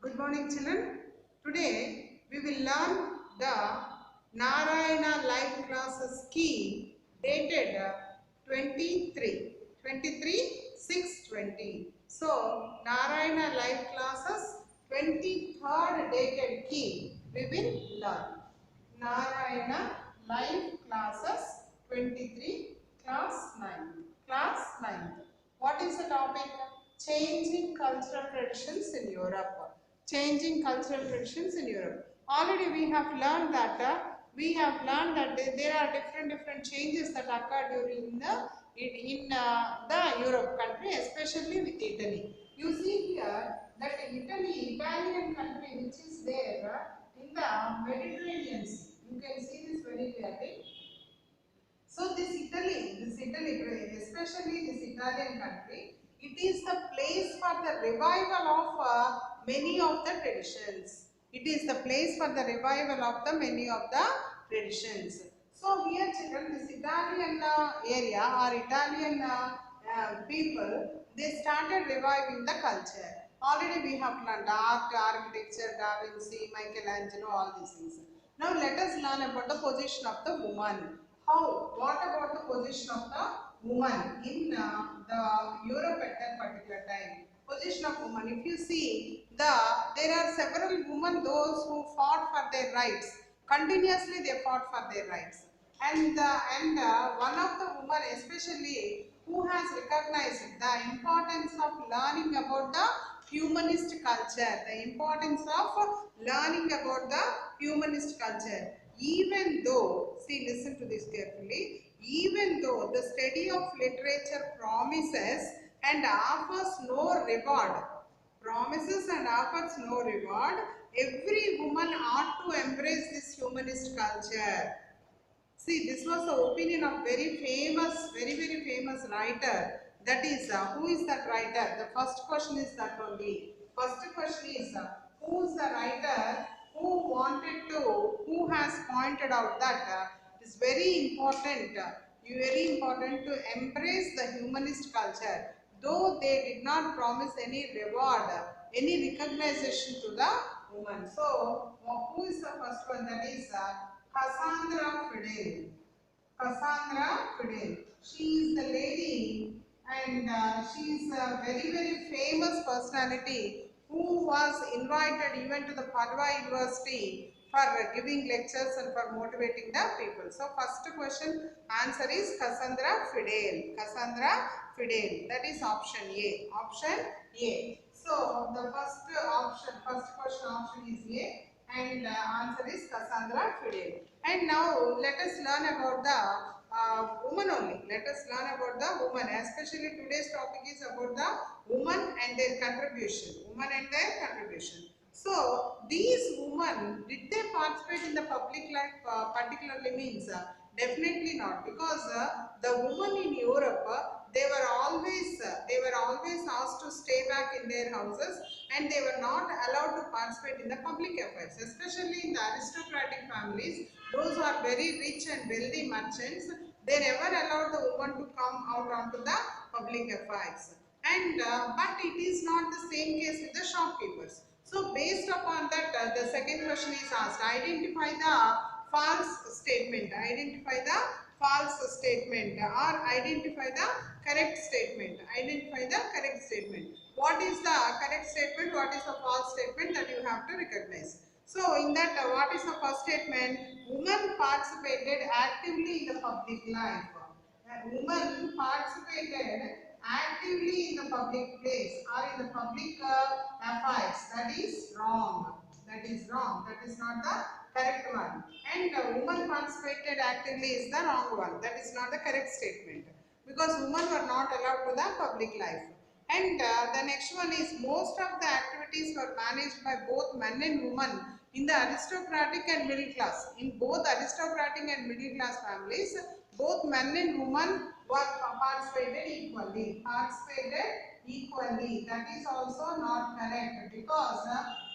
Good morning, children. Today we will learn the Narayana Life Classes key dated 23 6/20. So, Narayana Life Classes 23rd dated key we will learn. Narayana Life Classes 23 Class 9. Class 9. What is the topic? Changing cultural traditions in Europe. Changing cultural traditions in Europe. Already we have learned that there are different changes that occur during the Europe country, especially with Italy. You see here that Italian country, which is there in the Mediterranean Sea. You can see this very clearly. So this Italy, especially this Italian country, it is the place for the revival of many of the traditions. It is the place for the revival of the many of the traditions. So here, children, this Italian area or Italian people, they started reviving the culture. Already we have learned art, architecture, Da Vinci, Michelangelo, all these things. Now let us learn about the position of the woman. How? What about the position of the woman in the Europe at that particular time? Position of woman. If you see, there are several women, those who fought for their rights. Continuously, they fought for their rights. And one of the women, especially, who has recognized the importance of learning about the humanist culture, the importance of learning about the humanist culture. Even though, see, listen to this carefully, even though the study of literature promises and offers no reward, every woman ought to embrace this humanist culture. See, this was the opinion of very famous writer. That is, who is that writer? The first question is that only. First question is, who is the writer who has pointed out that it is very important to embrace the humanist culture, though they did not promise any reward, any recognition to the woman. So, who is the first one? That is Cassandra Fidel. Cassandra Fidel. She is the lady and she is a very famous personality who was invited even to the Padua University for giving lectures and for motivating the people. So first question answer is Cassandra Fidel. Cassandra Fidel. That is option A. Option A. So the first question option is A and answer is Cassandra Fidel. And now let us learn about the woman only. Let us learn about the woman. Especially today's topic is about the woman and their contribution. Woman and their contribution. So these women, did they participate in the public life particularly means? Definitely not, because the women in Europe, they were always asked to stay back in their houses and they were not allowed to participate in the public affairs, especially in the aristocratic families. Those who are very rich and wealthy merchants, they never allowed the woman to come out onto the public affairs. And but it is not the same case with the shopkeepers. So based upon that, the second question is asked: identify the false statement. Identify the false statement or identify the correct statement. Identify the correct statement. What is the correct statement? What is the false statement that you have to recognize? So in that, what is the first statement? Women participated actively in the public life. Women participated actively in the public place or in the public affairs. That is wrong. That is wrong. That is not the correct one. And women participated actively is the wrong one. That is not the correct statement, because women were not allowed to the public life. And the next one is most of the activities were managed by both men and women in the aristocratic and middle class. In both aristocratic and middle class families, both men and women were participated equally. Participated equally. That is also not correct, because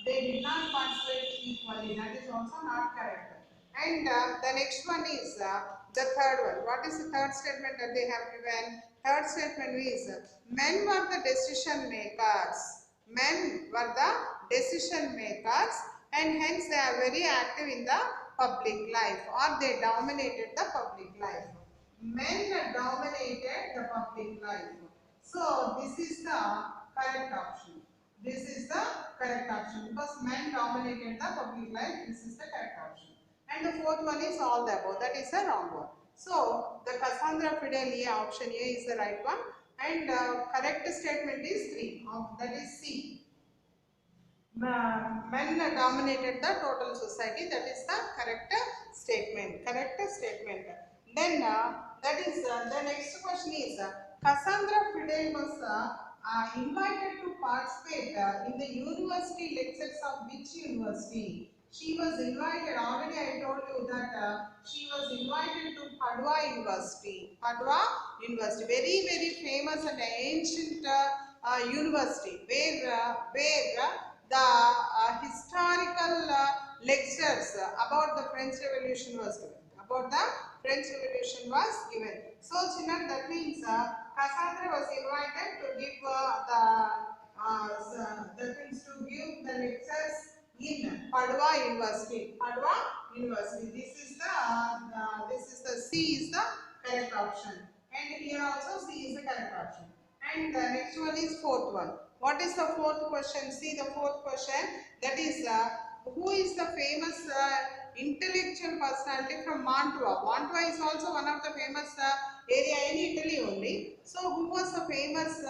they did not participate equally. That is also not correct. And the next one is the third one. What is the third statement that they have given? Third statement is men were the decision makers. Men were the decision makers, and hence they are very active in the public life, or they dominated the public life. Men dominated the public life. So this is the correct option. This is the correct option because men dominated the public life. This is the correct option. And the fourth one is all the above. That is the wrong one. So the Cassandra Fidelia option A is the right one. And correct statement is 3. That is C. Men dominated the total society. That is the correct statement. Correct statement. Then that is the next question is Cassandra Fidel was invited to participate in the university lectures of which university? She was invited. Already I told you that she was invited to Padua University. Padua University, very famous and ancient university where the historical lectures about the French Revolution was given. About the French Revolution was given. So, children, that means Cassandra was invited to give the lectures in Padua University. Padua University. This is the C is the correct option, and here also C is the correct option. And the next one is fourth one. What is the fourth question? See the fourth question. That is, who is the famous intellectual personality from Mantua? Mantua is also one of the famous area in Italy only. So, who was the famous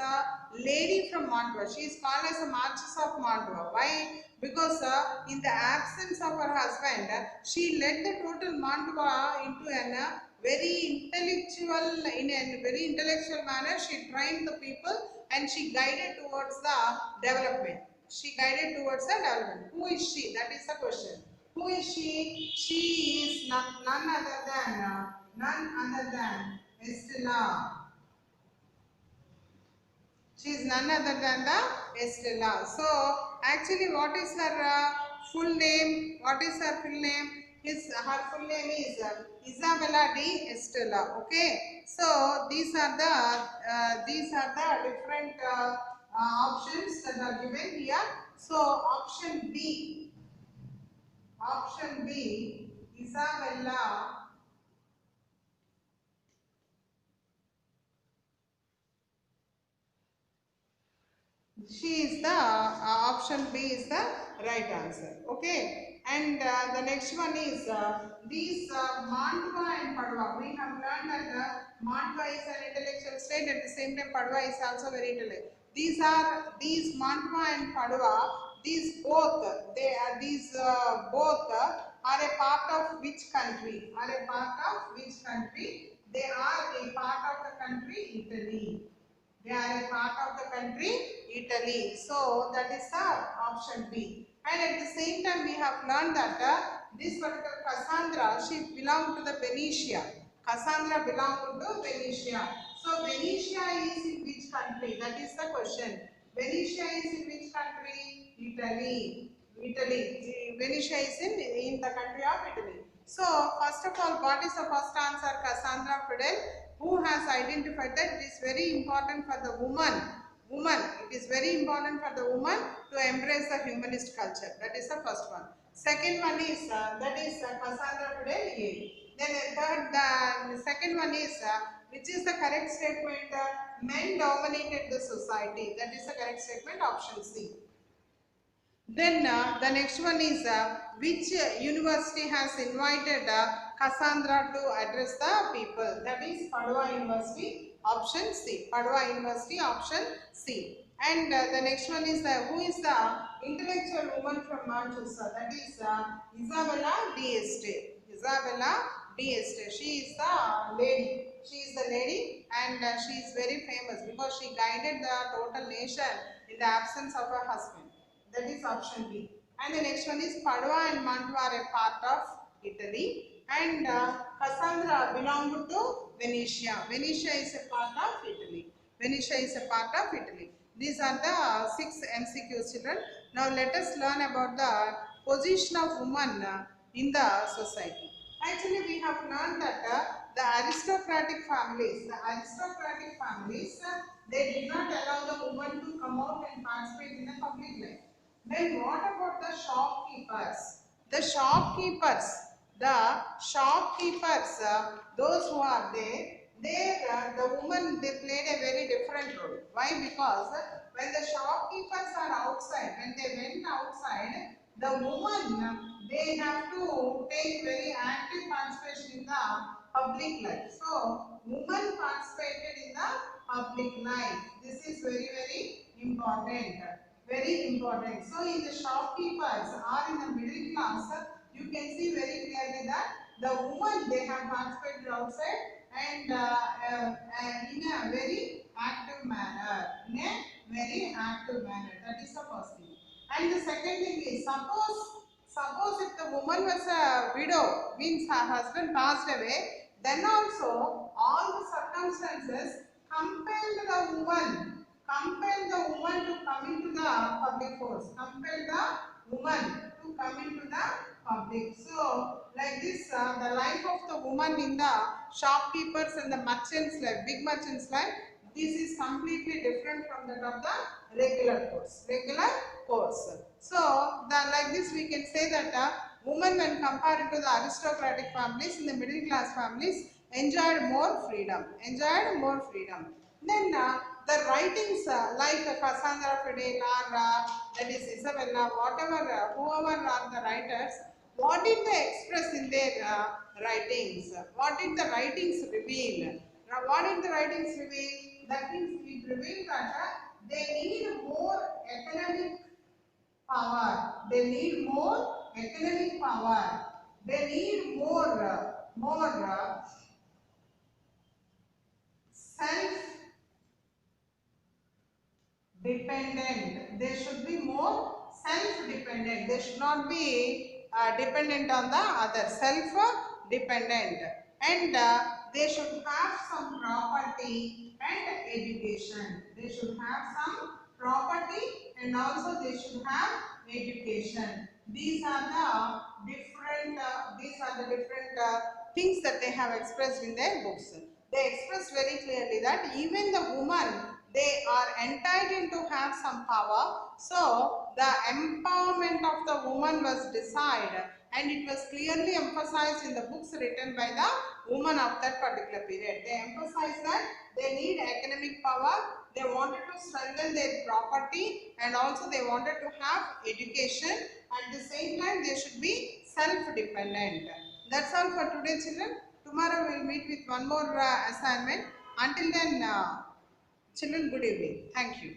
lady from Mantua? She is called as the Marchesa of Mantua. Why? Because in the absence of her husband, she led the total Mantua into an very intellectual, in a very intellectual manner. She trained the people and she guided towards the development. She guided towards the development. Who is she? That is the question. Who is she? She is none other than Estella. She is none other than the Estella. So, actually, what is her full name? What is her full name? Her full name is Isabella di Estella. Okay. So, these are the different options that are given here. So, option B, Isabella. She is the option B is the right answer. Okay. And the next one is these Mantua and Padua. We have learned that Mantua is an intellectual state. At the same time, Padua is also very intellectual. These Mantua and Padua. These both are a part of which country? Are a part of which country? They are a part of the country Italy. They are a part of the country Italy. So that is the option B. And at the same time, we have learned that this particular Cassandra, she belonged to the Venetia. Cassandra belonged to Venetia. So Venetia is in which country? That is the question. Venetia is in which country? Italy. Italy. Venetia is in the country of Italy. So first of all, what is the first answer? Cassandra Fidel, who has identified that it is very important for the woman. It is very important for the woman to embrace the humanist culture. That is the first one. Second one is Cassandra Fidel A. Then the second one is which is the correct statement? Men dominated the society. That is the correct statement. Option C. Then the next one is which university has invited Cassandra to address the people? That is Padua University, option C. Padua University, option C. And the next one is who is the intellectual woman from Manchester? That is Isabella D'Este. Isabella D'Este. She is the lady. She is the lady, and she is very famous because she guided the total nation in the absence of her husband. That is option B. And the next one is Padua and Mantua are a part of Italy, and Cassandra belonged to Venetia. Venetia is a part of Italy. Venetia is a part of Italy. These are the 6 MCQs, children. Now let us learn about the position of woman in the society. Actually, we have learned that the aristocratic families, they did not allow the woman to come out and participate in the public life. Then what about the shopkeepers? The shopkeepers, those who are there, the women they played a very different role. Why? Because when the shopkeepers are outside, when they went outside, the women they have to take very active participation in the public life. So women participated in the public life. This is very important. Very important. So in the shopkeepers or in the middle class, you can see very clearly that the women they have participated outside and in a very active manner. In a very active manner. That is the first thing. And the second thing is suppose if the woman was a widow, means her husband passed away, then also all the circumstances compel the woman to come into the public force, compel the woman to come into the public. So like this, the life of the woman in the shopkeepers and the merchants life, big merchants life, this is completely different from that of the regular course. So like this we can say that women when compared to the aristocratic families, in the middle class families enjoyed more freedom. Then the writings like Cassandra Fidel or that is Isabella, whatever, whoever are the writers, what did they express in their writings? What did the writings reveal? What did the writings reveal? That means it revealed that they need more economic power. They need more economic power. They need more self dependent. They should be more self-dependent. They should not be dependent on the other. Self-dependent. And they should have some property and education. They should have some property and also they should have education. These are the different things that they have expressed in their books. They express very clearly that even the woman they are entitled to have some power. So the empowerment of the woman was decided and it was clearly emphasized in the books written by the women of that particular period. They emphasized that they need economic power, they wanted to strengthen their property and also they wanted to have education. At the same time they should be self-dependent. That's all for today children. Tomorrow we will meet with one more assignment. Until then children, good evening. Thank you.